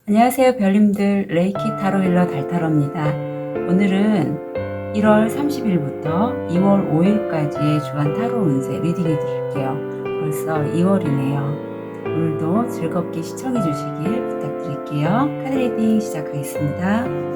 안녕하세요 별님들, 레이키 타로 힐러 달타로입니다. 오늘은 1월 30일부터 2월 5일까지의 주간 타로 운세 리딩해 드릴게요. 벌써 2월이네요. 오늘도 즐겁게 시청해 주시길 부탁드릴게요. 카드 리딩 시작하겠습니다.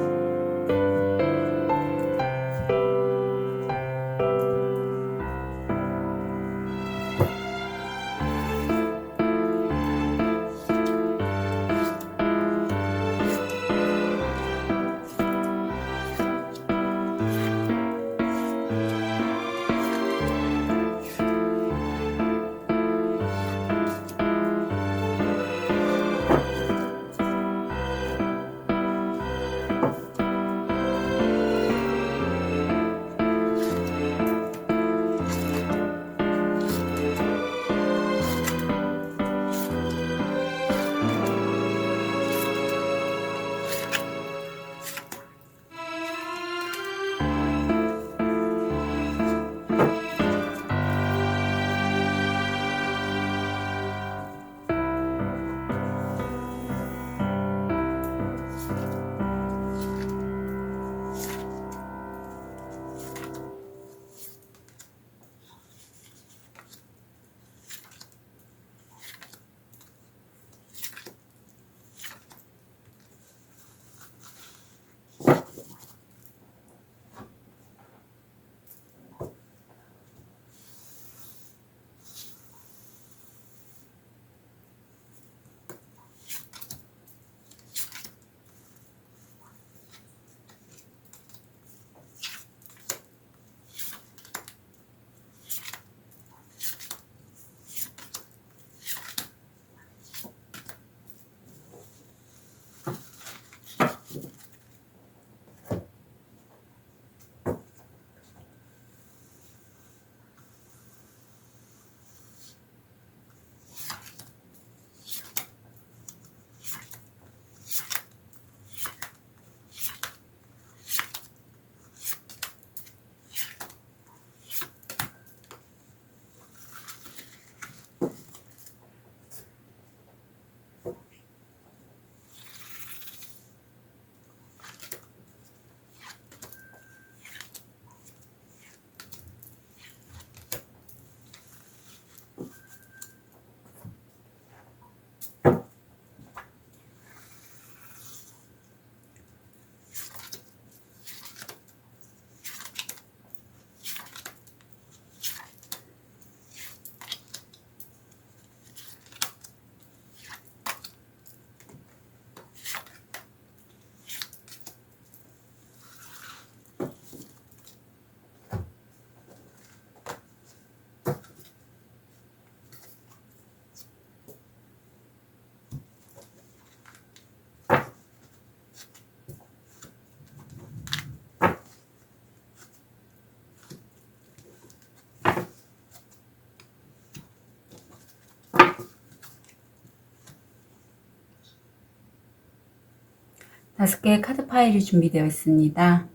다섯 개의 카드 파일이 준비되어 있습니다.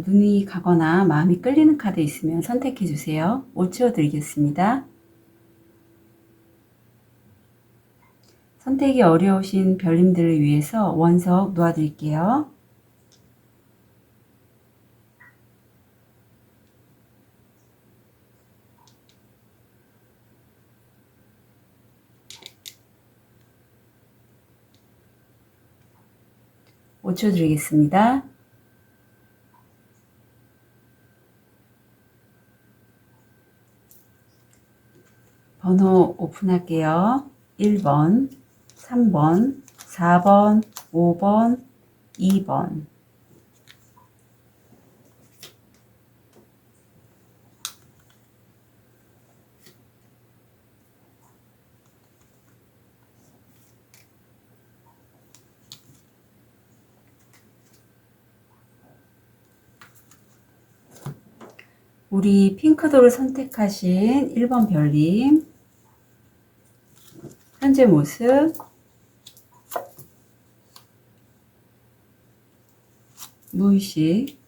눈이 가거나 마음이 끌리는 카드 있으면 선택해 주세요. 5초 드리겠습니다. 선택이 어려우신 별님들을 위해서 원석 놓아드릴게요. (5초) 드리겠습니다. 번호 오픈할게요. 1번, 3번, 4번, 5번, 2번. 우리 핑크도를 선택하신 1번 별님, 현재 모습, 무의식,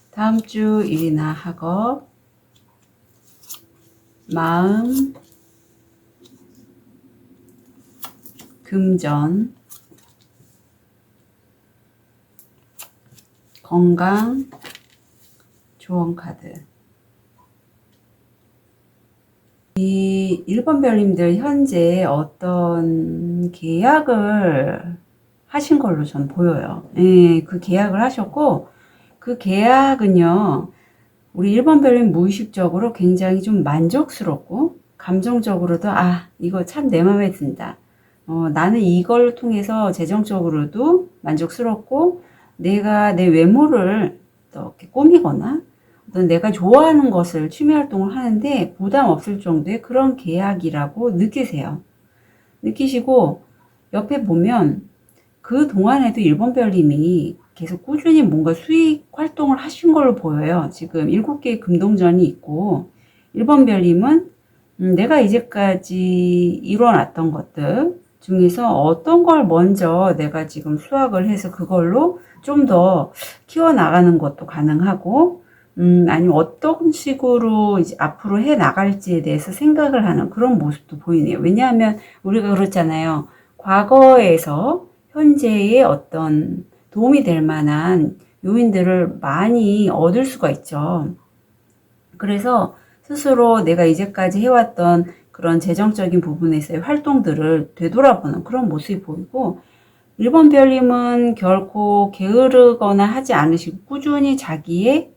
다음 주 일이나 학업, 마음, 금전, 건강, 조언 카드. 이 1번 별님들 현재 어떤 계약을 하신 걸로 전 보여요. 예, 그 계약을 하셨고, 그 계약은요, 우리 1번 별님 무의식적으로 굉장히 좀 만족스럽고, 감정적으로도, 아, 이거 참 내 맘에 든다. 나는 이걸 통해서 재정적으로도 만족스럽고, 내가 내 외모를 이렇게 꾸미거나, 어떤 내가 좋아하는 것을 취미 활동을 하는데 부담 없을 정도의 그런 계약이라고 느끼세요. 느끼시고, 옆에 보면 그 동안에도 1번 별님이 계속 꾸준히 뭔가 수익 활동을 하신 걸로 보여요. 지금 7개의 금동전이 있고, 1번 별님은 내가 이제까지 이뤄놨던 것들 중에서 어떤 걸 먼저 내가 지금 수확을 해서 그걸로 좀 더 키워나가는 것도 가능하고, 아니면 어떤 식으로 이제 앞으로 해 나갈지에 대해서 생각을 하는 그런 모습도 보이네요. 왜냐하면 우리가 그렇잖아요. 과거에서 현재의 어떤 도움이 될 만한 요인들을 많이 얻을 수가 있죠. 그래서 스스로 내가 이제까지 해왔던 그런 재정적인 부분에서의 활동들을 되돌아보는 그런 모습이 보이고, 1번 별님은 결코 게으르거나 하지 않으시고 꾸준히 자기의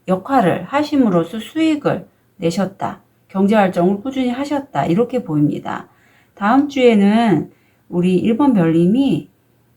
역할을 하심으로써 수익을 내셨다. 경제활동을 꾸준히 하셨다. 이렇게 보입니다. 다음 주에는 우리 1번 별님이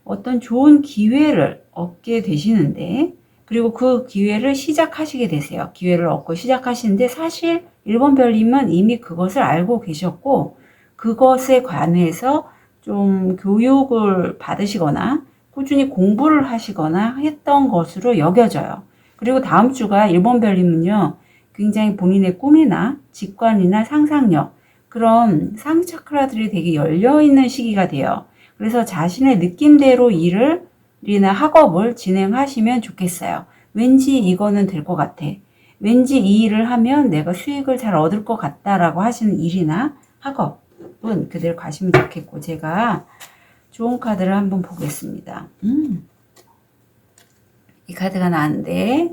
어떤 좋은 기회를 얻게 되시는데, 그리고 그 기회를 시작하시게 되세요. 기회를 얻고 시작하시는데, 사실 1번 별님은 이미 그것을 알고 계셨고, 그것에 관해서 좀 교육을 받으시거나 꾸준히 공부를 하시거나 했던 것으로 여겨져요. 그리고 다음 주가 1번 별님은요, 굉장히 본인의 꿈이나 직관이나 상상력, 그런 상위 차크라들이 되게 열려있는 시기가 돼요. 그래서 자신의 느낌대로 일이나 학업을 진행하시면 좋겠어요. 왠지 이거는 될 것 같아. 왠지 이 일을 하면 내가 수익을 잘 얻을 것 같다라고 하시는 일이나 학업은 그대로 가시면 좋겠고, 제가 좋은 카드를 한번 보겠습니다. 이 카드가 나왔는데,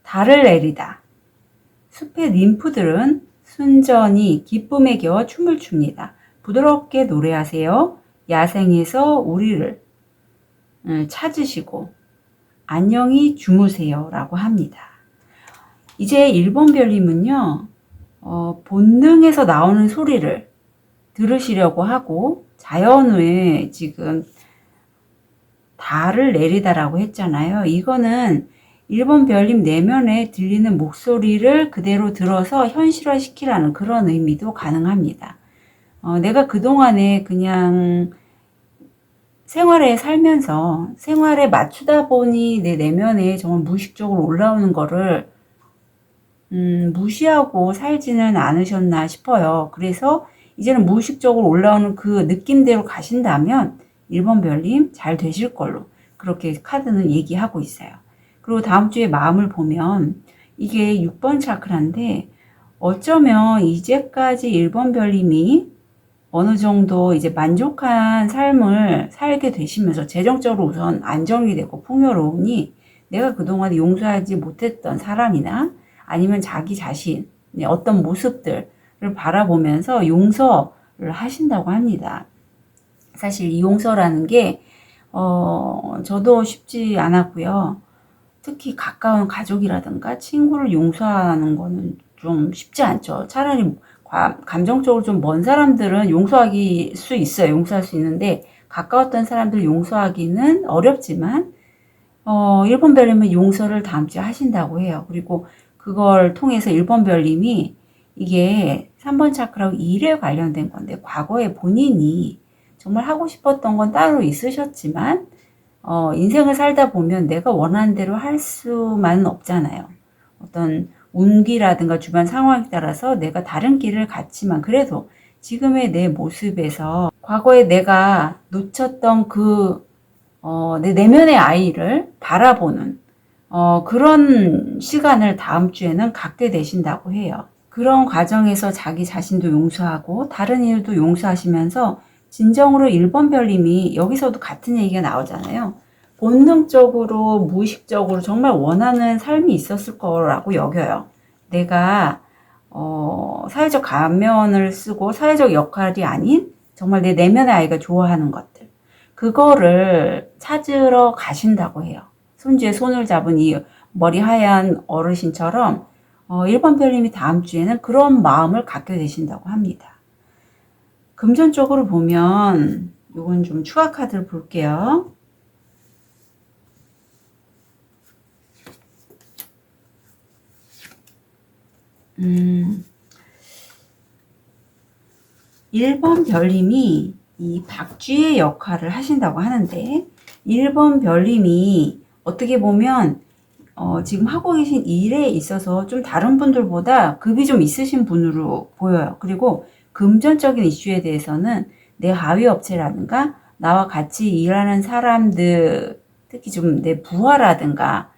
달을 내리다. 숲의 ним프들은 순전히 기쁨에 겨워 춤을 춥니다. 부드럽게 노래하세요. 야생에서 우리를 찾으시고 안녕히 주무세요 라고 합니다. 이제 1번 별님은요, 본능에서 나오는 소리를 들으시려고 하고, 자연에 지금 달을 내리다라고 했잖아요. 이거는 1번 별님 내면에 들리는 목소리를 그대로 들어서 현실화시키라는 그런 의미도 가능합니다. 내가 그동안에 그냥 생활에 살면서 생활에 맞추다 보니 내 내면에 정말 무의식적으로 올라오는 거를 무시하고 살지는 않으셨나 싶어요. 그래서 이제는 무의식적으로 올라오는 그 느낌대로 가신다면 1번 별님 잘 되실 걸로 그렇게 카드는 얘기하고 있어요. 그리고 다음 주에 마음을 보면 이게 6번 차크라인데, 어쩌면 이제까지 1번 별님이 어느 정도 이제 만족한 삶을 살게 되시면서 재정적으로 우선 안정이 되고 풍요로우니, 내가 그동안 용서하지 못했던 사람이나 아니면 자기 자신의 어떤 모습들을 바라보면서 용서를 하신다고 합니다. 사실 이 용서라는 게 저도 쉽지 않았고요. 특히 가까운 가족이라든가 친구를 용서하는 거는 좀 쉽지 않죠. 차라리 감정적으로 좀 먼 사람들은 용서하기 수 있어요. 용서할 수 있는데, 가까웠던 사람들 용서하기는 어렵지만 1번 별님은 용서를 다음 주에 하신다고 해요. 그리고 그걸 통해서 1번 별님이, 이게 3번 차크라고 일에 관련된 건데, 과거에 본인이 정말 하고 싶었던 건 따로 있으셨지만 인생을 살다 보면 내가 원하는 대로 할 수만은 없잖아요. 어떤 운기라든가 주변 상황에 따라서 내가 다른 길을 갔지만, 그래도 지금의 내 모습에서 과거에 내가 놓쳤던 내 내면의 아이를 바라보는 그런 시간을 다음 주에는 갖게 되신다고 해요. 그런 과정에서 자기 자신도 용서하고 다른 일도 용서하시면서 진정으로 1번 별님이 여기서도 같은 얘기가 나오잖아요. 본능적으로 무의식적으로 정말 원하는 삶이 있었을 거라고 여겨요. 내가 사회적 가면을 쓰고 사회적 역할이 아닌 정말 내 내면의 아이가 좋아하는 것들, 그거를 찾으러 가신다고 해요. 손주에 손을 잡은 이 머리 하얀 어르신처럼 1번 별님이 다음 주에는 그런 마음을 갖게 되신다고 합니다. 금전적으로 보면 이건 좀 추가 카드를 볼게요. 1번 별님이 이 박쥐의 역할을 하신다고 하는데 1번 별님이 어떻게 보면 지금 하고 계신 일에 있어서 좀 다른 분들보다 급이 좀 있으신 분으로 보여요. 그리고 금전적인 이슈에 대해서는 내 하위 업체라든가 나와 같이 일하는 사람들, 특히 좀 내 부하라든가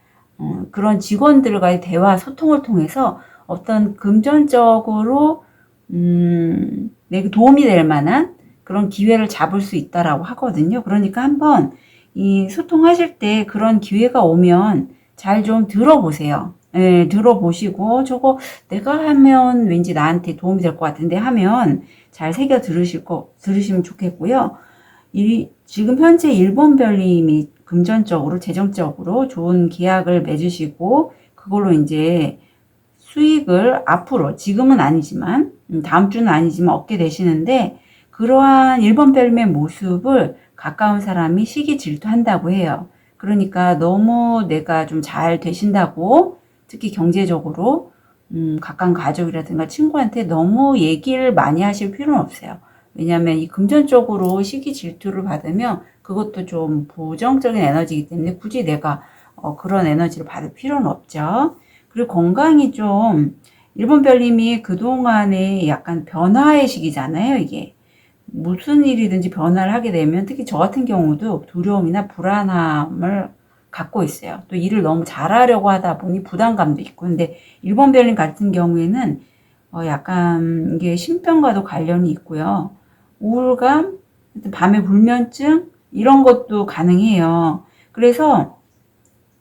그런 직원들과의 대화 소통을 통해서 어떤 금전적으로 내게 도움이 될 만한 그런 기회를 잡을 수 있다라고 하거든요. 그러니까 한번 이 소통하실 때 그런 기회가 오면 잘 좀 들어보세요. 예, 들어보시고 저거 내가 하면 왠지 나한테 도움이 될 것 같은데 하면 잘 새겨 들으시면 좋겠고요. 지금 현재 1번 별님이 금전적으로 재정적으로 좋은 계약을 맺으시고 그걸로 이제 수익을 앞으로 지금은 아니지만 다음 주는 아니지만 얻게 되시는데 그러한 1번 별님의 모습을 가까운 사람이 시기 질투한다고 해요. 그러니까 너무 내가 좀 잘 되신다고 특히 경제적으로 가까운 가족이라든가 친구한테 너무 얘기를 많이 하실 필요는 없어요. 왜냐하면 이 금전적으로 시기 질투를 받으면 그것도 좀 부정적인 에너지이기 때문에 굳이 내가 그런 에너지를 받을 필요는 없죠. 그리고 건강이 좀 1번 별님이 그동안에 약간 변화의 시기잖아요. 이게 무슨 일이든지 변화를 하게 되면 특히 저 같은 경우도 두려움이나 불안함을 갖고 있어요. 또 일을 너무 잘하려고 하다 보니 부담감도 있고. 근데 1번 별님 같은 경우에는 약간 이게 신병과도 관련이 있고요. 우울감, 밤에 불면증 이런 것도 가능해요. 그래서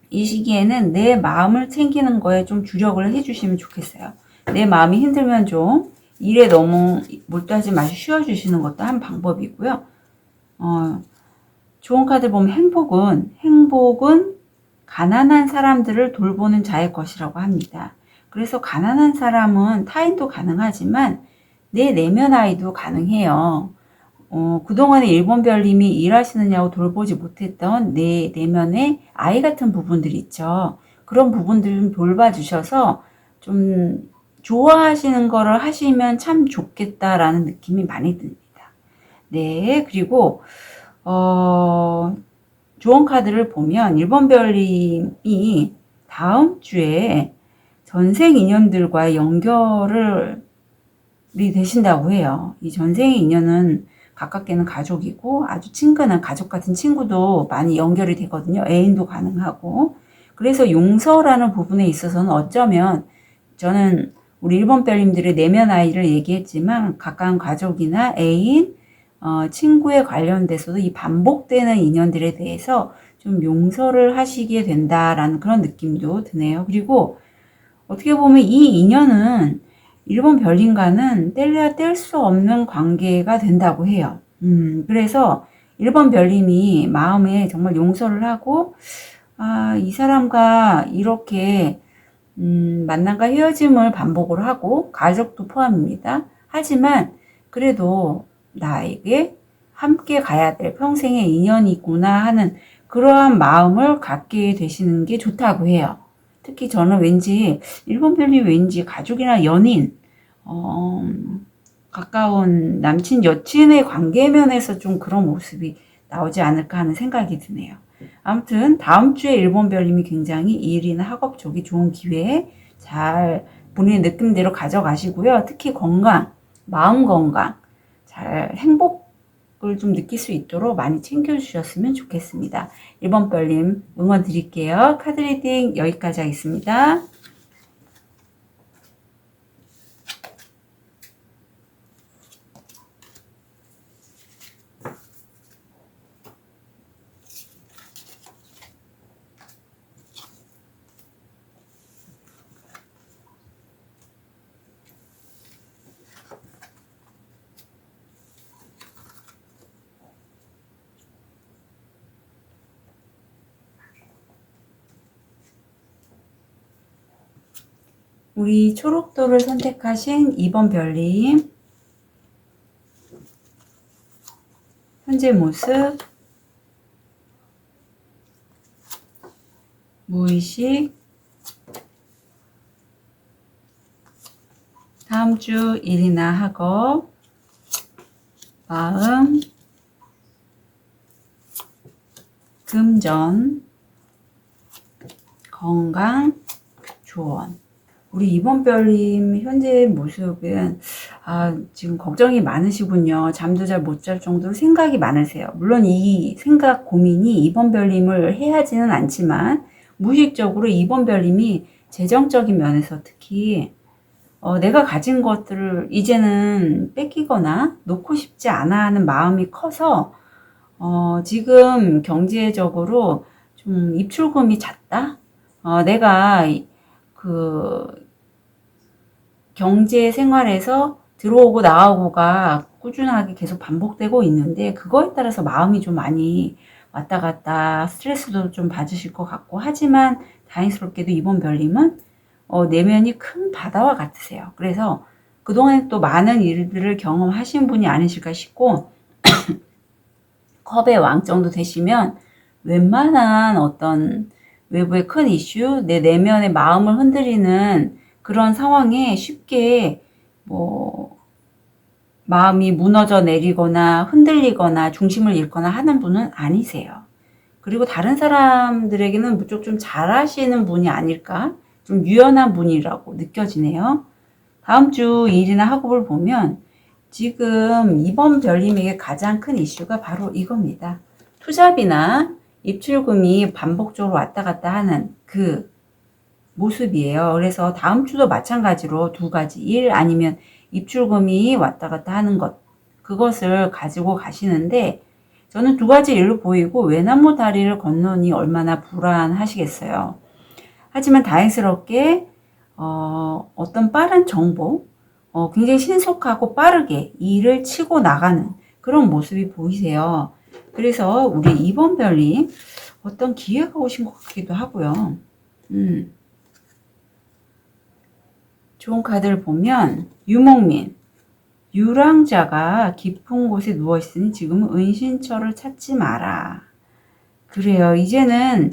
이 시기에는 내 마음을 챙기는 거에 좀 주력을 해주시면 좋겠어요. 내 마음이 힘들면 좀 일에 너무 몰두하지 마시고 쉬어주시는 것도 한 방법이고요. 좋은 카드 보면 행복은 가난한 사람들을 돌보는 자의 것이라고 합니다. 그래서 가난한 사람은 타인도 가능하지만 내 내면 아이도 가능해요. 그동안에 1번 별님이 일하시느냐고 돌보지 못했던 내 내면의 아이 같은 부분들 있죠. 그런 부분들 좀 돌봐주셔서 좀 좋아하시는 거를 하시면 참 좋겠다라는 느낌이 많이 듭니다. 네, 그리고 좋은 카드를 보면 1번 별님이 다음 주에 전생 인연들과 연결이 되신다고 해요. 이 전생의 인연은 가깝게는 가족이고 아주 친근한 가족 같은 친구도 많이 연결이 되거든요. 애인도 가능하고. 그래서 용서라는 부분에 있어서는 어쩌면 저는 우리 1번 별님들의 내면 아이를 얘기했지만 가까운 가족이나 애인, 친구에 관련돼서도 이 반복되는 인연들에 대해서 좀 용서를 하시게 된다라는 그런 느낌도 드네요. 그리고 어떻게 보면 이 인연은 1번 별님과는 뗄래야 뗄 수 없는 관계가 된다고 해요. 그래서 1번 별님이 마음에 정말 용서를 하고 이 사람과 이렇게 만남과 헤어짐을 반복을 하고 가족도 포함입니다. 하지만 그래도 나에게 함께 가야 될 평생의 인연이구나 하는 그러한 마음을 갖게 되시는 게 좋다고 해요. 특히 저는 왠지 1번 별님 왠지 가족이나 연인, 가까운 남친 여친의 관계 면에서 좀 그런 모습이 나오지 않을까 하는 생각이 드네요. 아무튼 다음 주에 1번 별님이 굉장히 일이나 학업 쪽이 좋은 기회에 잘 본인의 느낌대로 가져가시고요. 특히 건강, 마음 건강, 잘 행복을 좀 느낄 수 있도록 많이 챙겨주셨으면 좋겠습니다. 1번 별님 응원 드릴게요. 카드 리딩 여기까지 하겠습니다. 우리 초록도를 선택하신 2번 별님, 현재 모습, 무의식, 다음 주 일이나 학업, 마음, 금전, 건강, 조언. 우리 2번 별님 현재 모습은 지금 걱정이 많으시군요. 잠도 잘 못 잘 정도로 생각이 많으세요. 물론 이 생각 고민이 2번 별님을 해하지는 않지만 무의식적으로 2번 별님이 재정적인 면에서 특히 내가 가진 것들을 이제는 뺏기거나 놓고 싶지 않아 하는 마음이 커서 지금 경제적으로 좀 입출금이 잦다? 내가 그 경제 생활에서 들어오고 나오고가 꾸준하게 계속 반복되고 있는데 그거에 따라서 마음이 좀 많이 왔다 갔다 스트레스도 좀 받으실 것 같고 하지만 다행스럽게도 이번 별님은 내면이 큰 바다와 같으세요. 그래서 그동안 또 많은 일들을 경험하신 분이 아니실까 싶고 컵의 왕 정도 되시면 웬만한 어떤 외부의 큰 이슈, 내 내면의 마음을 흔들리는 그런 상황에 쉽게 마음이 무너져 내리거나 흔들리거나 중심을 잃거나 하는 분은 아니세요. 그리고 다른 사람들에게는 무척 좀 잘하시는 분이 아닐까? 좀 유연한 분이라고 느껴지네요. 다음 주 일이나 학업을 보면 지금 이번 별님에게 가장 큰 이슈가 바로 이겁니다. 투잡이나 입출금이 반복적으로 왔다 갔다 하는 그 모습이에요. 그래서 다음 주도 마찬가지로 두 가지 일 아니면 입출금이 왔다 갔다 하는 것 그것을 가지고 가시는데 저는 두 가지 일로 보이고 외나무 다리를 건너니 얼마나 불안하시겠어요. 하지만 다행스럽게 어떤 빠른 정보 굉장히 신속하고 빠르게 일을 치고 나가는 그런 모습이 보이세요. 그래서 우리 2번 별님 어떤 기회가 오신 것 같기도 하고요. 좋은 카드를 보면 유목민, 유랑자가 깊은 곳에 누워있으니 지금은 은신처를 찾지 마라. 그래요. 이제는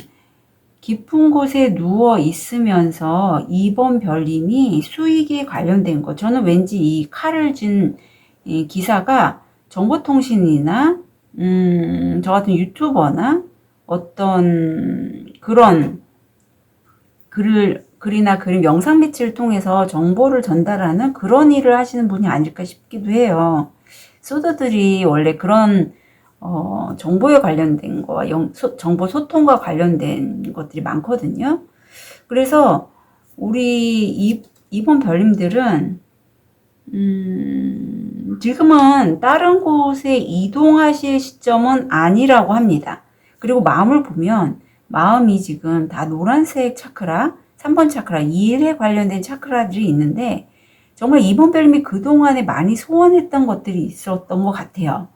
깊은 곳에 누워 있으면서 2번 별님이 수익에 관련된 거. 저는 왠지 이 칼을 쥔 이 기사가 정보통신이나 저 같은 유튜버나 어떤 그런 글이나 그림, 영상 매체를 통해서 정보를 전달하는 그런 일을 하시는 분이 아닐까 싶기도 해요. 소드들이 원래 그런 정보에 관련된 거와 정보 소통과 관련된 것들이 많거든요. 그래서 우리 이번 별님들은 지금은 다른 곳에 이동하실 시점은 아니라고 합니다. 그리고 마음을 보면 마음이 지금 다 노란색 차크라, 3번 차크라, 일에 관련된 차크라들이 있는데 정말 이번 별님이 그동안에 많이 소원했던 것들이 있었던 것 같아요.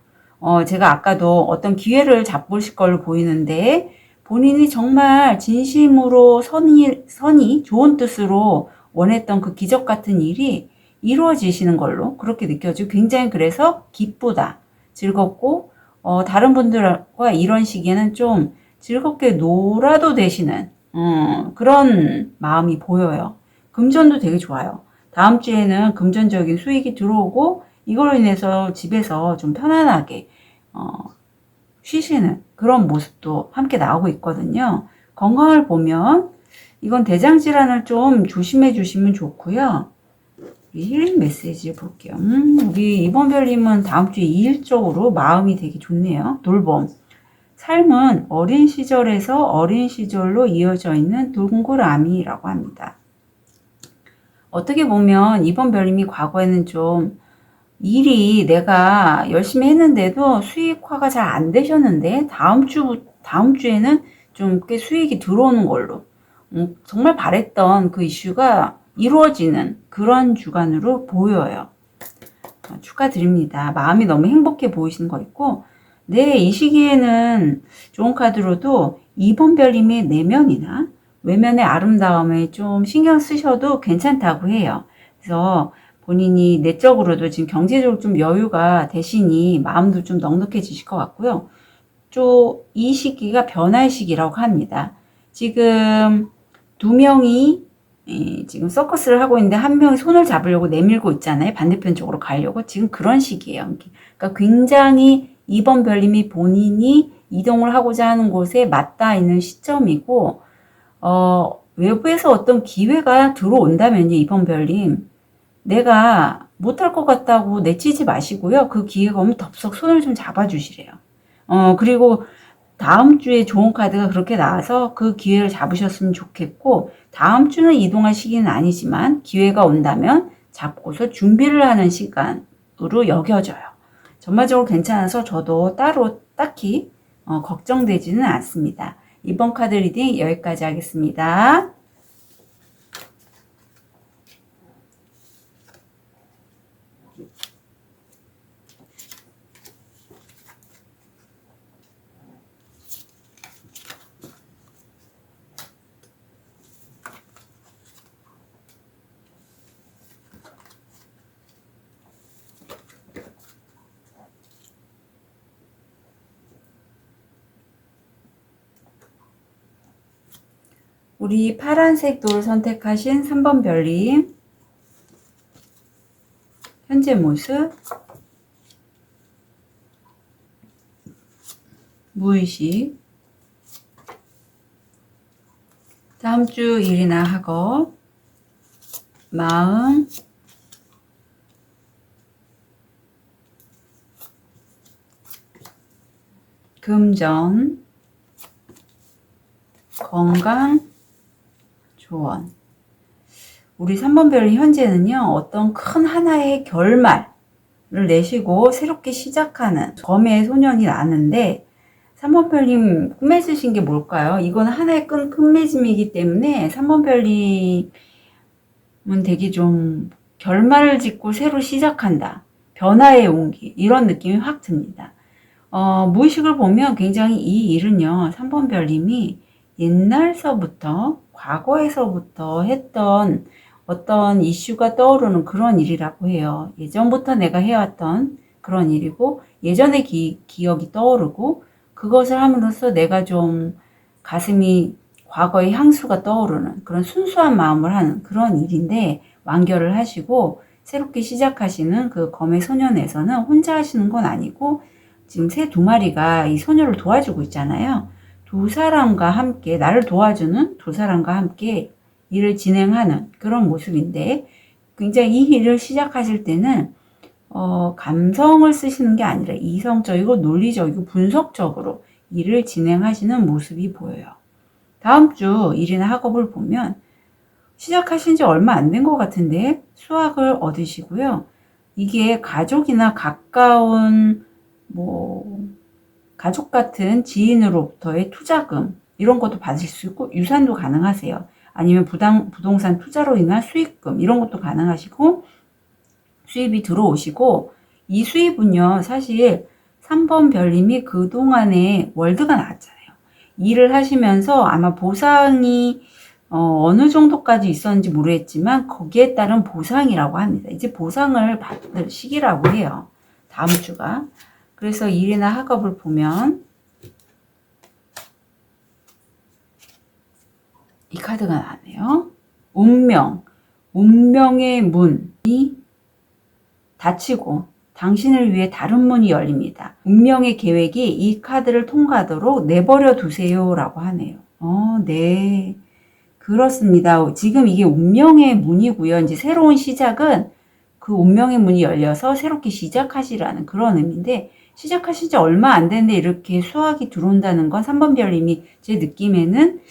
제가 아까도 어떤 기회를 잡으실 걸로 보이는데 본인이 정말 진심으로 선이 좋은 뜻으로 원했던 그 기적 같은 일이 이루어지시는 걸로 그렇게 느껴지고 굉장히 그래서 기쁘다, 즐겁고 다른 분들과 이런 시기에는 좀 즐겁게 놀아도 되시는 그런 마음이 보여요. 금전도 되게 좋아요. 다음 주에는 금전적인 수익이 들어오고 이걸로 인해서 집에서 좀 편안하게 쉬시는 그런 모습도 함께 나오고 있거든요. 건강을 보면 이건 대장질환을 좀 조심해 주시면 좋고요. 힐링 메시지 볼게요. 우리 이번 별님은 다음 주에 일적으로 마음이 되게 좋네요. 돌봄. 삶은 어린 시절에서 어린 시절로 이어져 있는 동그라미라고 합니다. 어떻게 보면 이번 별님이 과거에는 좀 일이 내가 열심히 했는데도 수익화가 잘 안 되셨는데 다음 주에는 좀 꽤 수익이 들어오는 걸로 정말 바랬던 그 이슈가 이루어지는 그런 주간으로 보여요. 축하드립니다. 마음이 너무 행복해 보이시는 거 있고 이 시기에는 좋은 카드로도 2번 별님의 내면이나 외면의 아름다움에 좀 신경 쓰셔도 괜찮다고 해요. 그래서 본인이 내적으로도 지금 경제적으로 좀 여유가 되시니 마음도 좀 넉넉해지실 것 같고요. 좀 이 시기가 변화의 시기라고 합니다. 지금 두 명이 지금 서커스를 하고 있는데 한 명이 손을 잡으려고 내밀고 있잖아요. 반대편 쪽으로 가려고. 지금 그런 시기예요. 그러니까 굉장히 이번 별님이 본인이 이동을 하고자 하는 곳에 맞닿아 있는 시점이고, 외부에서 어떤 기회가 들어온다면요, 이번 별님. 내가 못할 것 같다고 내치지 마시고요. 그 기회가 오면 덥석 손을 좀 잡아주시래요. 그리고 다음 주에 좋은 카드가 그렇게 나와서 그 기회를 잡으셨으면 좋겠고, 다음 주는 이동할 시기는 아니지만 기회가 온다면 잡고서 준비를 하는 시간으로 여겨져요. 전반적으로 괜찮아서 저도 따로 딱히 걱정되지는 않습니다. 이번 카드 리딩 여기까지 하겠습니다. 우리 파란색 돌 선택하신 3번 별님, 현재 모습, 무의식, 다음 주 일이나 학업, 마음, 금전, 건강, 조언. 우리 3번 별님 현재는요, 어떤 큰 하나의 결말을 내시고 새롭게 시작하는 검의 소년이 나는데, 3번 별님 끝맺으신 게 뭘까요? 이건 하나의 끝맺음이기 때문에 3번 별님은 되게 좀 결말을 짓고 새로 시작한다. 변화의 온기. 이런 느낌이 확 듭니다. 무의식을 보면 굉장히 이 일은요, 3번 별님이 옛날서부터, 과거에서부터 했던 어떤 이슈가 떠오르는 그런 일이라고 해요. 예전부터 내가 해왔던 그런 일이고, 예전의 기억이 떠오르고, 그것을 함으로써 내가 좀 가슴이 과거의 향수가 떠오르는 그런 순수한 마음을 하는 그런 일인데, 완결을 하시고, 새롭게 시작하시는 그 검의 소년에서는 혼자 하시는 건 아니고, 지금 새 두 마리가 이 소녀를 도와주고 있잖아요. 두 사람과 함께, 나를 도와주는 두 사람과 함께 일을 진행하는 그런 모습인데, 굉장히 이 일을 시작하실 때는 감성을 쓰시는 게 아니라 이성적이고 논리적이고 분석적으로 일을 진행하시는 모습이 보여요. 다음 주 일이나 학업을 보면 시작하신 지 얼마 안 된 것 같은데 수확을 얻으시고요. 이게 가족이나 가까운 가족 같은 지인으로부터의 투자금 이런 것도 받으실 수 있고, 유산도 가능하세요. 아니면 부동산 투자로 인한 수익금 이런 것도 가능하시고, 수입이 들어오시고, 이 수입은요 사실 3번 별님이 그동안에 월드가 나왔잖아요. 일을 하시면서 아마 보상이 어느 정도까지 있었는지 모르겠지만 거기에 따른 보상이라고 합니다. 이제 보상을 받을 시기라고 해요, 다음 주가. 그래서 일이나 학업을 보면 이 카드가 나왔네요. 운명, 운명의 문이 닫히고 당신을 위해 다른 문이 열립니다. 운명의 계획이 이 카드를 통과하도록 내버려 두세요 라고 하네요. 네. 그렇습니다. 지금 이게 운명의 문이고요. 이제 새로운 시작은 그 운명의 문이 열려서 새롭게 시작하시라는 그런 의미인데, 시작하신 지 얼마 안 됐는데 이렇게 수확이 들어온다는 건 3번 별님이 제 느낌에는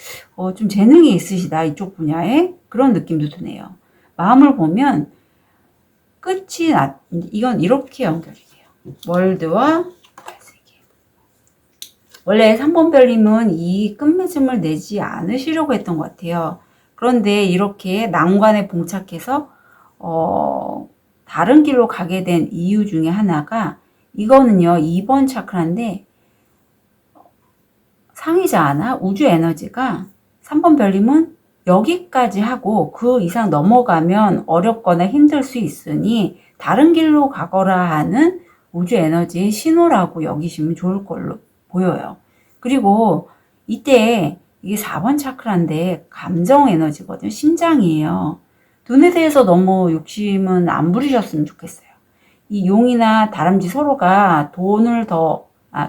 좀 재능이 있으시다, 이쪽 분야에. 그런 느낌도 드네요. 마음을 보면 이건 이렇게 연결이 돼요. 월드와 세계. 원래 3번 별님은 이 끝맺음을 내지 않으시려고 했던 것 같아요. 그런데 이렇게 난관에 봉착해서 다른 길로 가게 된 이유 중에 하나가, 이거는요 2번 차크라인데, 상이자나 우주 에너지가 3번 별님은 여기까지 하고 그 이상 넘어가면 어렵거나 힘들 수 있으니 다른 길로 가거라 하는 우주 에너지의 신호라고 여기시면 좋을 걸로 보여요. 그리고 이때 이게 4번 차크라인데 감정 에너지거든요. 심장이에요. 돈에 대해서 너무 욕심은 안 부리셨으면 좋겠어요. 이 용이나 다람쥐 서로가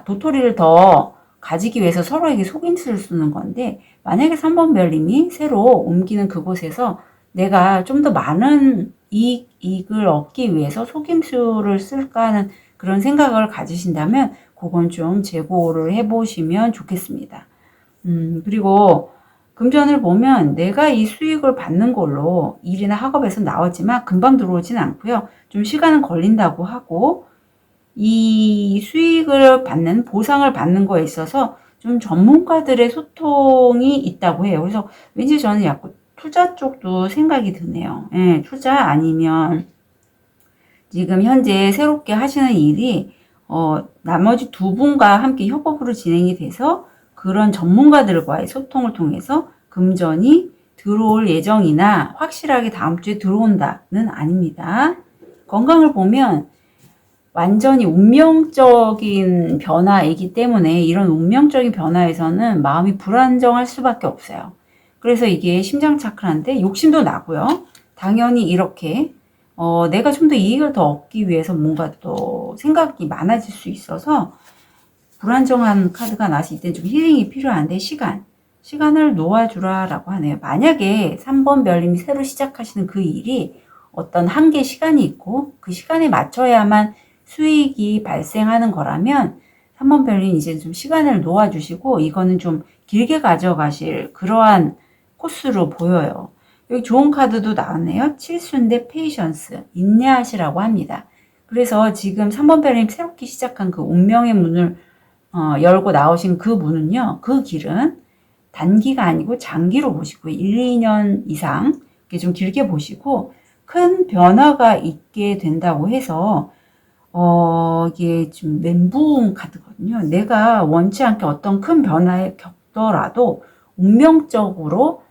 도토리를 더 가지기 위해서 서로에게 속임수를 쓰는 건데, 만약에 3번 별님이 새로 옮기는 그곳에서 내가 좀 더 많은 이익을 얻기 위해서 속임수를 쓸까 하는 그런 생각을 가지신다면 그건 좀 재고를 해보시면 좋겠습니다. 그리고 금전을 보면 내가 이 수익을 받는 걸로 일이나 학업에서 나왔지만 금방 들어오진 않고요. 좀 시간은 걸린다고 하고, 이 수익을 받는, 보상을 받는 거에 있어서 좀 전문가들의 소통이 있다고 해요. 그래서 왠지 저는 약간 투자 쪽도 생각이 드네요. 예, 투자 아니면 지금 현재 새롭게 하시는 일이 나머지 두 분과 함께 협업으로 진행이 돼서 그런 전문가들과의 소통을 통해서 금전이 들어올 예정이나 확실하게 다음 주에 들어온다는 아닙니다. 건강을 보면 완전히 운명적인 변화이기 때문에 이런 운명적인 변화에서는 마음이 불안정할 수밖에 없어요. 그래서 이게 심장 차크라인데 욕심도 나고요. 당연히 이렇게 내가 좀 더 이익을 더 얻기 위해서 뭔가 또 생각이 많아질 수 있어서 불안정한 카드가 나왔을 때 좀 힐링이 필요한데 시간을 놓아주라라고 하네요. 만약에 3번 별님이 새로 시작하시는 그 일이 어떤 한계 시간이 있고 그 시간에 맞춰야만 수익이 발생하는 거라면 3번 별님 이제 좀 시간을 놓아주시고 이거는 좀 길게 가져가실 그러한 코스로 보여요. 여기 좋은 카드도 나왔네요. 칠순대 페이션스, 인내하시라고 합니다. 그래서 지금 3번 별님 새롭게 시작한 그 운명의 문을 열고 나오신 그 문은요, 그 길은 단기가 아니고 장기로 보시고 1, 2년 이상 이렇게 좀 길게 보시고 큰 변화가 있게 된다고 해서 이게 좀 멘붕 카드거든요. 내가 원치 않게 어떤 큰 변화에 겪더라도 운명적으로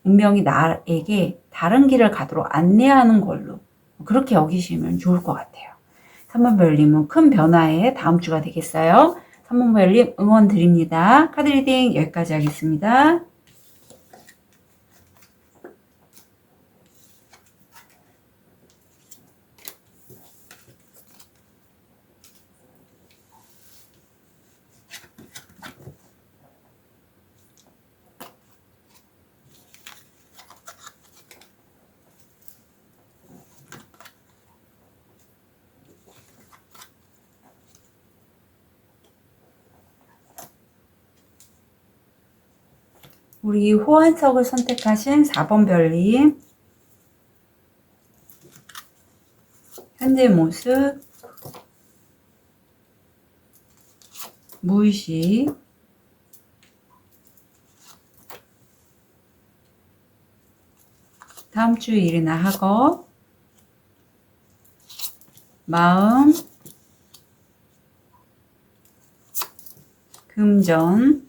운명이 나에게 다른 길을 가도록 안내하는 걸로 그렇게 여기시면 좋을 것 같아요. 3번 별님은 큰 변화의 다음 주가 되겠어요. 3번 별님 응원 드립니다. 카드 리딩 여기까지 하겠습니다. 우리 호환석을 선택하신 4번 별님 현재 모습, 무의식, 다음 주 일이나 학업, 마음, 금전,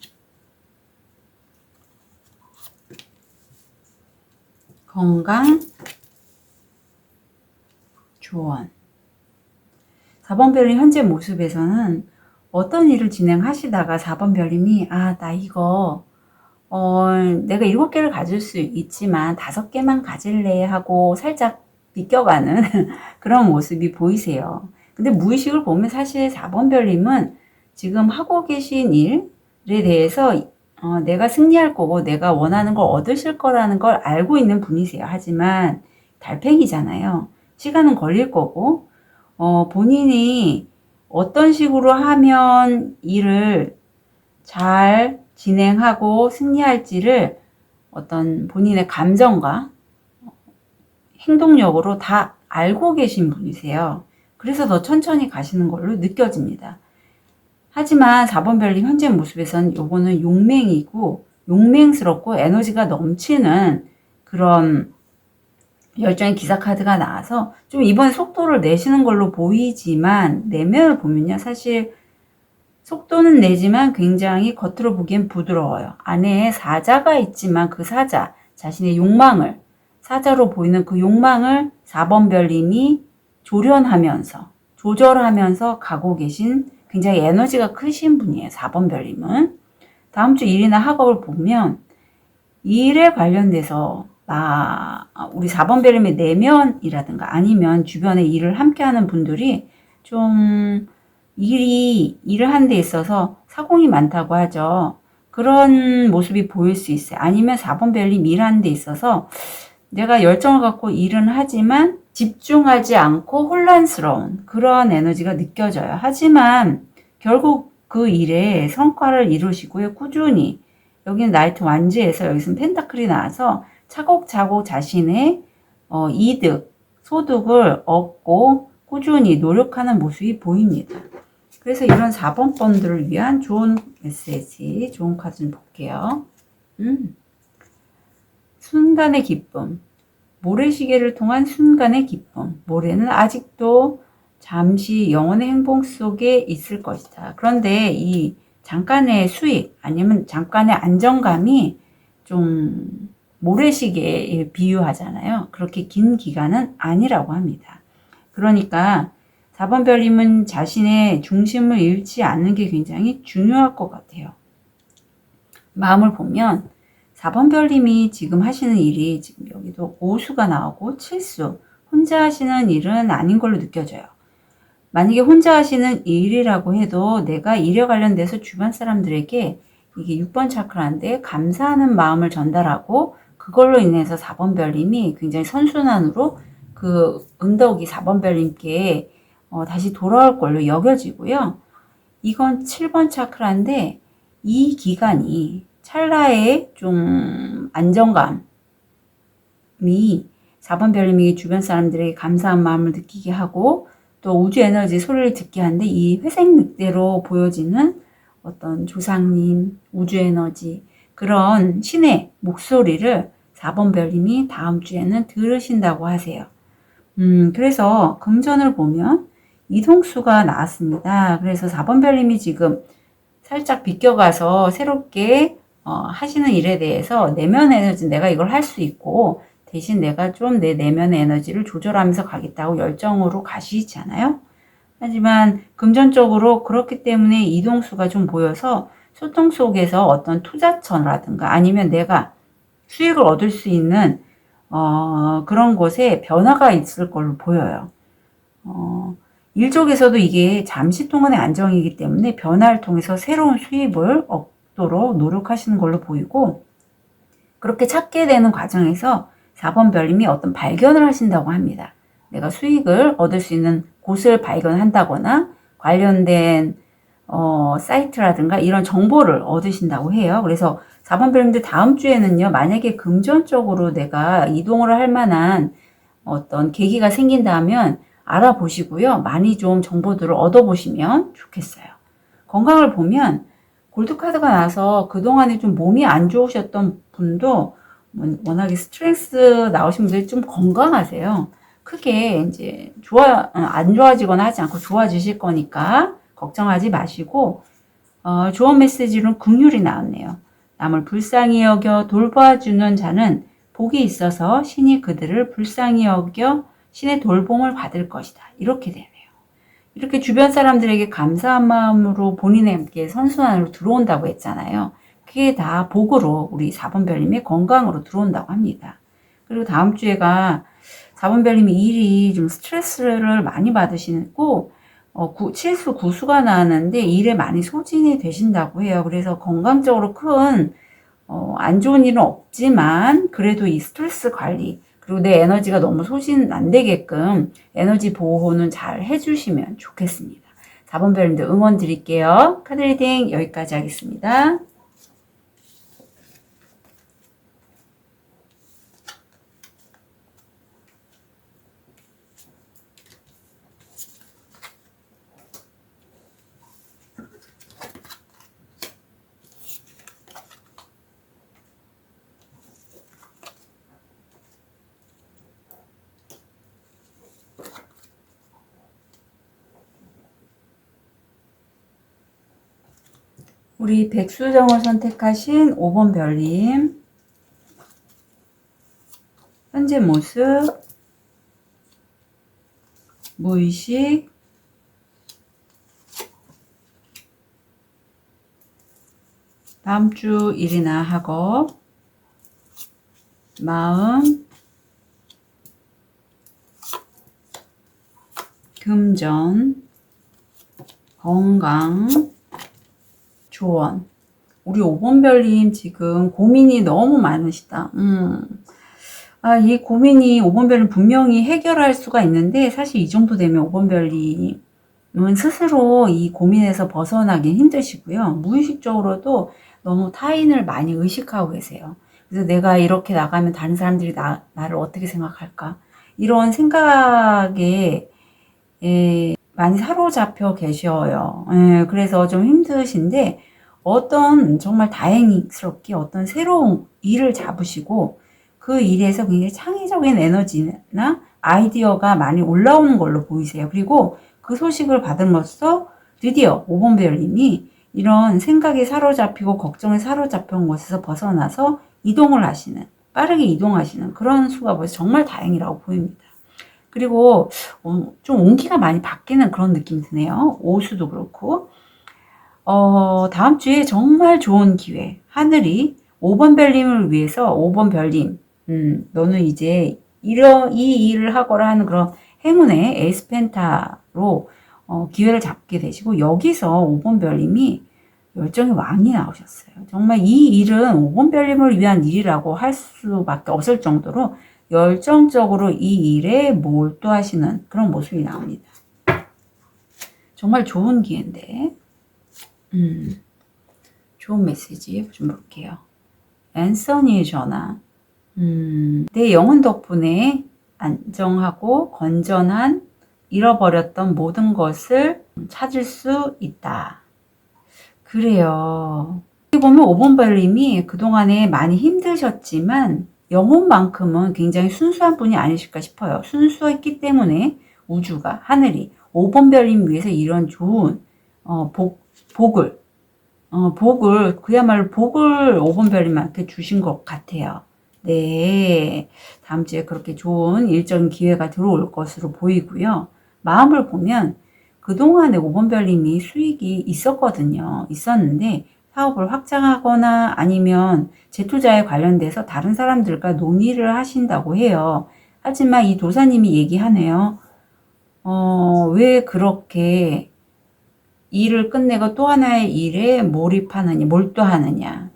건강, 조언. 4번 별님 현재 모습에서는 어떤 일을 진행하시다가 4번 별님이 나 이거 내가 7개를 가질 수 있지만 5개만 가질래 하고 살짝 비껴가는 그런 모습이 보이세요. 근데 무의식을 보면 사실 4번 별님은 지금 하고 계신 일에 대해서 내가 승리할 거고 내가 원하는 걸 얻으실 거라는 걸 알고 있는 분이세요. 하지만 달팽이잖아요. 시간은 걸릴 거고 본인이 어떤 식으로 하면 일을 잘 진행하고 승리할지를 어떤 본인의 감정과 행동력으로 다 알고 계신 분이세요. 그래서 더 천천히 가시는 걸로 느껴집니다. 하지만 4번 별님 현재 모습에서는 요거는 용맹이고 용맹스럽고 에너지가 넘치는 그런 열정의 기사 카드가 나와서 좀 이번에 속도를 내시는 걸로 보이지만 내면을 보면요. 사실 속도는 내지만 굉장히 겉으로 보기엔 부드러워요. 안에 사자가 있지만 그 사자, 자신의 욕망을, 사자로 보이는 그 욕망을 4번 별님이 조련하면서, 조절하면서 가고 계신 굉장히 에너지가 크신 분이에요. 4번 별님은. 다음 주 일이나 학업을 보면 일에 관련돼서 우리 4번 별님의 내면이라든가 아니면 주변에 일을 함께하는 분들이 좀 일을 하는 데 있어서 사공이 많다고 하죠. 그런 모습이 보일 수 있어요. 아니면 4번 별님 일하는 데 있어서 내가 열정을 갖고 일은 하지만 집중하지 않고 혼란스러운 그런 에너지가 느껴져요. 하지만 결국 그 일에 성과를 이루시고요. 꾸준히 여기는 나이트 완즈에서 여기서는 펜타클이 나와서 차곡차곡 자신의 이득, 소득을 얻고 꾸준히 노력하는 모습이 보입니다. 그래서 이런 4번 번들을 위한 좋은 메시지, 좋은 카드 좀 볼게요. 순간의 기쁨. 모래시계를 통한 순간의 기쁨. 모래는 아직도 잠시 영혼의 행복 속에 있을 것이다. 그런데 이 잠깐의 수익 아니면 잠깐의 안정감이 좀 모래시계에 비유하잖아요. 그렇게 긴 기간은 아니라고 합니다. 그러니까 4번 별님은 자신의 중심을 잃지 않는 게 굉장히 중요할 것 같아요. 마음을 보면 4번 별님이 지금 하시는 일이 지금 여기도 5수가 나오고 7수 혼자 하시는 일은 아닌 걸로 느껴져요. 만약에 혼자 하시는 일이라고 해도 내가 일에 관련돼서 주변 사람들에게 이게 6번 차크라인데 감사하는 마음을 전달하고 그걸로 인해서 4번 별님이 굉장히 선순환으로 그 응덕이 4번 별님께 다시 돌아올 걸로 여겨지고요. 이건 7번 차크라인데 이 기간이 찰나의 좀 안정감이 4번 별님이 주변 사람들에게 감사한 마음을 느끼게 하고 또 우주 에너지 소리를 듣게 하는데 이 회색 늑대로 보여지는 어떤 조상님, 우주 에너지 그런 신의 목소리를 4번 별님이 다음 주에는 들으신다고 하세요. 그래서 금전을 보면 이동수가 나왔습니다. 그래서 4번 별님이 지금 살짝 비껴가서 새롭게 하시는 일에 대해서 내면 에너지 내가 이걸 할 수 있고 대신 내가 좀 내 내면의 에너지를 조절하면서 가겠다고 열정으로 가시잖아요. 하지만 금전적으로 그렇기 때문에 이동수가 좀 보여서 소통 속에서 어떤 투자처라든가 아니면 내가 수익을 얻을 수 있는 그런 곳에 변화가 있을 걸로 보여요. 일 쪽에서도 이게 잠시 동안의 안정이기 때문에 변화를 통해서 새로운 수입을 얻도록 노력하시는 걸로 보이고 그렇게 찾게 되는 과정에서 4번 별님이 어떤 발견을 하신다고 합니다. 내가 수익을 얻을 수 있는 곳을 발견한다거나 관련된 사이트라든가 이런 정보를 얻으신다고 해요. 그래서 4번 별님들 다음 주에는요. 만약에 금전적으로 내가 이동을 할 만한 어떤 계기가 생긴다면 알아보시고요. 많이 좀 정보들을 얻어보시면 좋겠어요. 건강을 보면 골드카드가 나서 그동안에 좀 몸이 안 좋으셨던 분도 워낙에 스트레스 나오신 분들이 좀 건강하세요. 크게 이제 안 좋아지거나 하지 않고 좋아지실 거니까 걱정하지 마시고 좋은 메시지로는 긍휼이 나왔네요. 남을 불쌍히 여겨 돌봐주는 자는 복이 있어서 신이 그들을 불쌍히 여겨 신의 돌봄을 받을 것이다. 이렇게 되네요. 이렇게 주변 사람들에게 감사한 마음으로 본인에게 선순환으로 들어온다고 했잖아요. 그게 다 복으로 우리 4번 별님의 건강으로 들어온다고 합니다. 그리고 다음 주에가 4번 별님이 일이 좀 스트레스를 많이 받으시고 7수, 9수가 나왔는데 일에 많이 소진이 되신다고 해요. 그래서 건강적으로 큰 안 좋은 일은 없지만 그래도 이 스트레스 관리 그리고 내 에너지가 너무 소진 안 되게끔 에너지 보호는 잘 해주시면 좋겠습니다. 4번 별님들 응원 드릴게요. 카드 리딩 여기까지 하겠습니다. 우리 백수정을 선택하신 5번 별님, 현재 모습, 무의식, 다음 주 일이나 학업, 마음, 금전, 건강, 조언. 우리 5번 별님 지금 고민이 너무 많으시다. 이 고민이 5번 별님 분명히 해결할 수가 있는데, 사실 이 정도 되면 5번 별님은 스스로 이 고민에서 벗어나긴 힘드시고요. 무의식적으로도 너무 타인을 많이 의식하고 계세요. 그래서 내가 이렇게 나가면 다른 사람들이 나를 어떻게 생각할까? 이런 생각에 많이 사로잡혀 계셔요. 그래서 좀 힘드신데, 정말 다행스럽게 어떤 새로운 일을 잡으시고, 그 일에서 굉장히 창의적인 에너지나 아이디어가 많이 올라오는 걸로 보이세요. 그리고 그 소식을 받음으로써 드디어 5번 별님이 이런 생각에 사로잡히고 걱정에 사로잡힌 곳에서 벗어나서 빠르게 이동하시는 그런 수가 보여서 정말 다행이라고 보입니다. 그리고 좀 온기가 많이 바뀌는 그런 느낌이 드네요. 오수도 그렇고. 다음 주에 정말 좋은 기회. 하늘이 5번 별님을 위해서 5번 별님, 너는 이제 이 일을 하거라 하는 그런 행운의 에이스 펜타로 기회를 잡게 되시고, 여기서 5번 별님이 열정의 왕이 나오셨어요. 정말 이 일은 5번 별님을 위한 일이라고 할 수밖에 없을 정도로 열정적으로 이 일에 몰두하시는 그런 모습이 나옵니다. 정말 좋은 기회인데, 좋은 메시지 좀 볼게요. 앤서니의 전화. 내 영혼 덕분에 안정하고 건전한 잃어버렸던 모든 것을 찾을 수 있다. 그래요. 여기 보면 5번 별님이 그동안에 많이 힘드셨지만 영혼만큼은 굉장히 순수한 분이 아니실까 싶어요. 순수했기 때문에 우주가, 하늘이 5번 별님 위해서 이런 좋은 그야말로 복을 5번 별님한테 주신 것 같아요. 네. 다음 주에 그렇게 좋은 일정 기회가 들어올 것으로 보이고요. 마음을 보면 그동안에 5번 별님이 수익이 있었는데 사업을 확장하거나 아니면 재투자에 관련돼서 다른 사람들과 논의를 하신다고 해요. 하지만 이 도사님이 얘기하네요. 왜 그렇게 일을 끝내고 또 하나의 일에 몰두하느냐.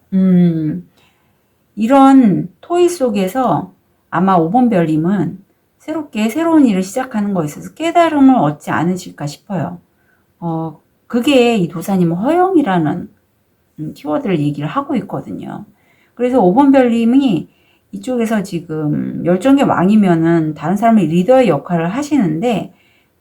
이런 토의 속에서 아마 5번 별님은 새로운 일을 시작하는 것에 있어서 깨달음을 얻지 않으실까 싶어요. 그게 이 도사님은 허영이라는 키워드를 얘기를 하고 있거든요. 그래서 5번 별님이 이쪽에서 지금 열정의 왕이면은 다른 사람의 리더의 역할을 하시는데,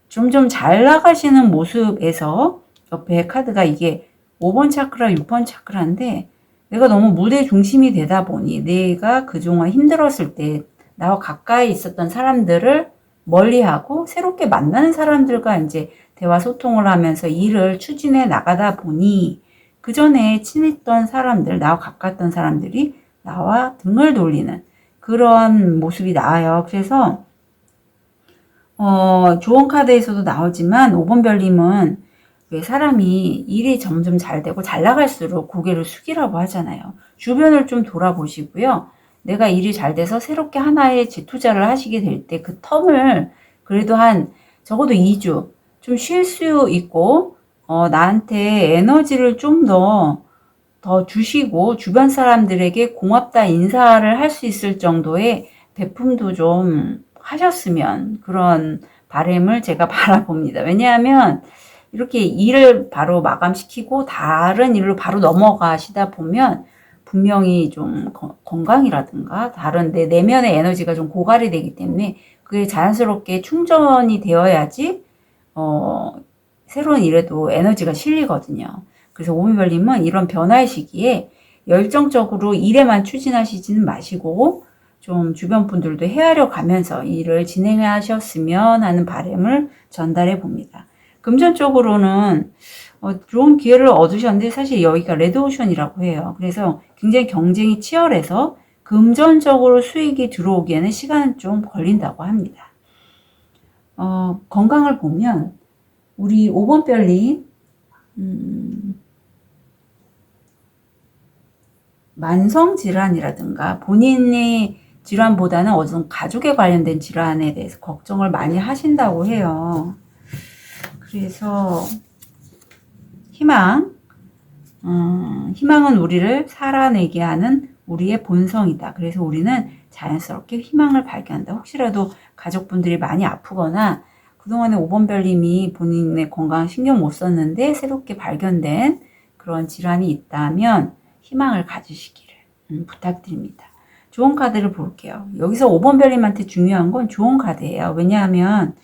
점점 잘 나가시는 모습에서 옆에 카드가 이게 5번 차크라 6번 차크라인데, 내가 너무 무대 중심이 되다 보니 내가 그동안 힘들었을 때 나와 가까이 있었던 사람들을 멀리하고 새롭게 만나는 사람들과 이제 대화 소통을 하면서 일을 추진해 나가다 보니 그 전에 친했던 사람들, 나와 가까웠던 사람들이 나와 등을 돌리는 그런 모습이 나와요. 그래서 조언 카드에서도 나오지만 5번 별님은 왜 사람이 일이 점점 잘 되고 잘 나갈수록 고개를 숙이라고 하잖아요. 주변을 좀 돌아보시고요. 내가 일이 잘 돼서 새롭게 하나의 재투자를 하시게 될 때 그 텀을 그래도 적어도 2주 좀 쉴 수 있고, 나한테 에너지를 좀 더 주시고 주변 사람들에게 고맙다 인사를 할 수 있을 정도의 베품도 좀 하셨으면, 그런 바람을 제가 바라봅니다. 왜냐하면 이렇게 일을 바로 마감시키고 다른 일로 바로 넘어가시다 보면 분명히 좀 건강이라든가 다른 내 내면의 에너지가 좀 고갈이 되기 때문에 그게 자연스럽게 충전이 되어야지 새로운 일에도 에너지가 실리거든요. 그래서 5번 별님은 이런 변화의 시기에 열정적으로 일에만 추진하시지는 마시고 좀 주변 분들도 헤아려 가면서 일을 진행하셨으면 하는 바람을 전달해 봅니다. 금전적으로는 좋은 기회를 얻으셨는데 사실 여기가 레드오션이라고 해요. 그래서 굉장히 경쟁이 치열해서 금전적으로 수익이 들어오기에는 시간은 좀 걸린다고 합니다. 건강을 보면 우리 5번 별님 만성 질환이라든가 본인의 질환보다는 어떤 가족에 관련된 질환에 대해서 걱정을 많이 하신다고 해요. 그래서 희망은 우리를 살아내게 하는 우리의 본성이다. 그래서 우리는 자연스럽게 희망을 발견한다. 혹시라도 가족분들이 많이 아프거나 그동안에 5번 별님이 본인의 건강 신경 못 썼는데 새롭게 발견된 그런 질환이 있다면 희망을 가지시기를 부탁드립니다. 좋은 카드를 볼게요. 여기서 5번 별님한테 중요한 건 좋은 카드예요. 왜냐하면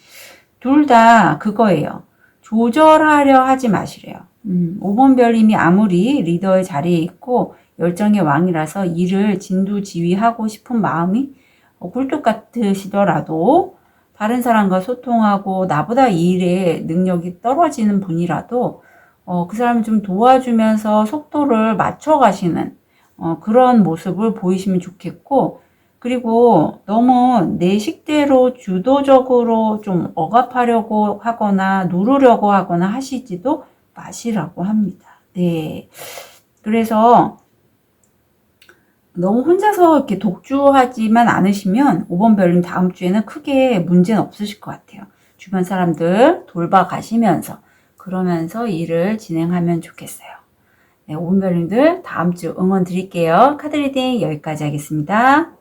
둘 다 그거예요. 조절하려 하지 마시래요. 5번 별님이 아무리 리더의 자리에 있고 열정의 왕이라서 일을 진두지휘하고 싶은 마음이 굴뚝 같으시더라도 다른 사람과 소통하고 나보다 이 일에 능력이 떨어지는 분이라도 그 사람을 좀 도와주면서 속도를 맞춰가시는 그런 모습을 보이시면 좋겠고, 그리고 너무 내 식대로 주도적으로 좀 억압하려고 하거나 누르려고 하거나 하시지도 마시라고 합니다. 네. 그래서 너무 혼자서 이렇게 독주하지만 않으시면 5번 별님 다음 주에는 크게 문제는 없으실 것 같아요. 주변 사람들 돌봐가시면서 그러면서 일을 진행하면 좋겠어요. 네, 5번 별님들 다음 주 응원 드릴게요. 카드 리딩 여기까지 하겠습니다.